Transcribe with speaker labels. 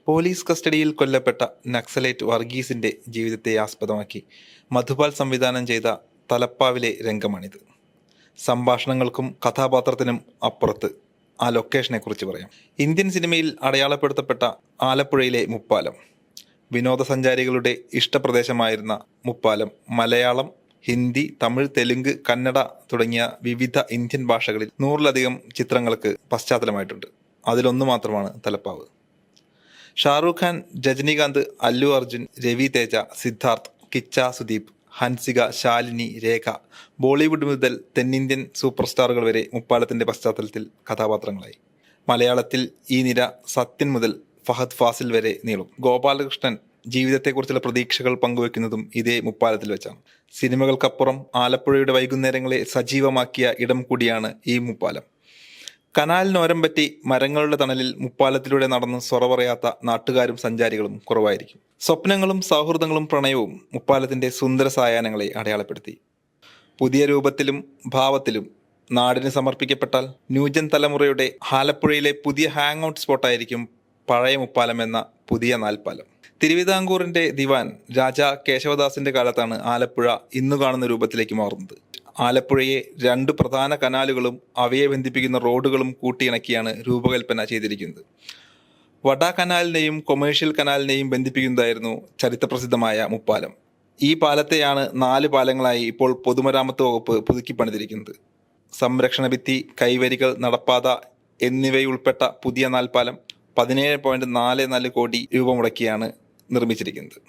Speaker 1: Police കസ്റ്റഡിയിൽ കൊല്ലപ്പെട്ട നക്സലൈറ്റ് വർഗീസിന്റെ ജീവിതത്തെ ആസ്പദമാക്കി മധുപാൽ സംവിധാനം ചെയ്ത തലപ്പാവിലെ രംഗമാണിത്. സംഭാഷണങ്ങൾക്കും കഥാപാത്രത്തിനും അപ്പുറത്ത് ആ ലൊക്കേഷനെ കുറിച്ച് പറയാം. ഇന്ത്യൻ സിനിമയിൽ അടയാളപ്പെടുത്തപ്പെട്ട ആലപ്പുഴയിലെ മുപ്പാലം, വിനോദസഞ്ചാരികളുടെ ഇഷ്ടപ്രദേശമായിരുന്ന മുപ്പാലം മലയാളം, ഹിന്ദി, തമിഴ്, തെലുങ്ക്, കന്നഡ തുടങ്ങിയ വിവിധ ഇന്ത്യൻ ഭാഷകളിൽ 100-ലധികം ചിത്രങ്ങൾക്ക് പശ്ചാത്തലമായിട്ടുണ്ട്. അതിലൊന്നു മാത്രമാണ് തലപ്പാവ്. ഷാറൂഖ് ഖാൻ, രജനീകാന്ത്, അല്ലു അർജുൻ, രവി തേജ, സിദ്ധാർത്ഥ്, കിച്ച സുദീപ്, ഹൻസിക, ശാലിനി, രേഖ, ബോളിവുഡ് മുതൽ തെന്നിന്ത്യൻ സൂപ്പർ സ്റ്റാറുകൾ വരെ മുപ്പാലത്തിന്റെ പശ്ചാത്തലത്തിൽ കഥാപാത്രങ്ങളായി. മലയാളത്തിൽ ഈ നിര സത്യൻ മുതൽ ഫഹദ് ഫാസിൽ വരെ നീളും. ഗോപാലകൃഷ്ണൻ ജീവിതത്തെക്കുറിച്ചുള്ള പ്രതീക്ഷകൾ പങ്കുവെക്കുന്നതും ഇതേ മുപ്പാലത്തിൽ വെച്ചാണ്. സിനിമകൾക്കപ്പുറം ആലപ്പുഴയുടെ വൈകുന്നേരങ്ങളെ സജീവമാക്കിയ ഇടം കൂടിയാണ് ഈ മുപ്പാലം. കനാലിനോരം പറ്റി മരങ്ങളുടെ തണലിൽ മുപ്പാലത്തിലൂടെ നടന്ന് സൊറ പറയാത്ത നാട്ടുകാരും സഞ്ചാരികളും കുറവായിരിക്കും. സ്വപ്നങ്ങളും സൗഹൃദങ്ങളും പ്രണയവും മുപ്പാലത്തിന്റെ സുന്ദര സായാഹ്നങ്ങളെ അടയാളപ്പെടുത്തി. പുതിയ രൂപത്തിലും ഭാവത്തിലും നാടിന് സമർപ്പിക്കപ്പെട്ടാൽ ന്യൂജൻ തലമുറയുടെ ആലപ്പുഴയിലെ പുതിയ ഹാങ് ഔട്ട് സ്പോട്ടായിരിക്കും പഴയ മുപ്പാലം എന്ന പുതിയ നാൽപ്പാലം. തിരുവിതാംകൂറിന്റെ ദിവാൻ രാജ കേശവദാസിന്റെ കാലത്താണ് ആലപ്പുഴ ഇന്നു കാണുന്ന രൂപത്തിലേക്ക് മാറുന്നത്. ആലപ്പുഴയെ 2 പ്രധാന കനാലുകളും അവയെ ബന്ധിപ്പിക്കുന്ന റോഡുകളും കൂട്ടിയിണക്കിയാണ് രൂപകൽപ്പന ചെയ്തിരിക്കുന്നത്. വഡ കനാലിനെയും കൊമേഴ്ഷ്യൽ കനാലിനെയും ബന്ധിപ്പിക്കുന്നതായിരുന്നു ചരിത്രപ്രസിദ്ധമായ മുപ്പാലം. ഈ പാലത്തെയാണ് 4 പാലങ്ങളായി ഇപ്പോൾ പൊതുമരാമത്ത് വകുപ്പ് പുതുക്കി പണിതിരിക്കുന്നത്. സംരക്ഷണ ഭിത്തി, കൈവരികൾ, നടപ്പാത എന്നിവയുൾപ്പെട്ട പുതിയ നാൽപ്പാലം 17.44 കോടി രൂപ മുടക്കിയാണ് നിർമ്മിച്ചിരിക്കുന്നത്.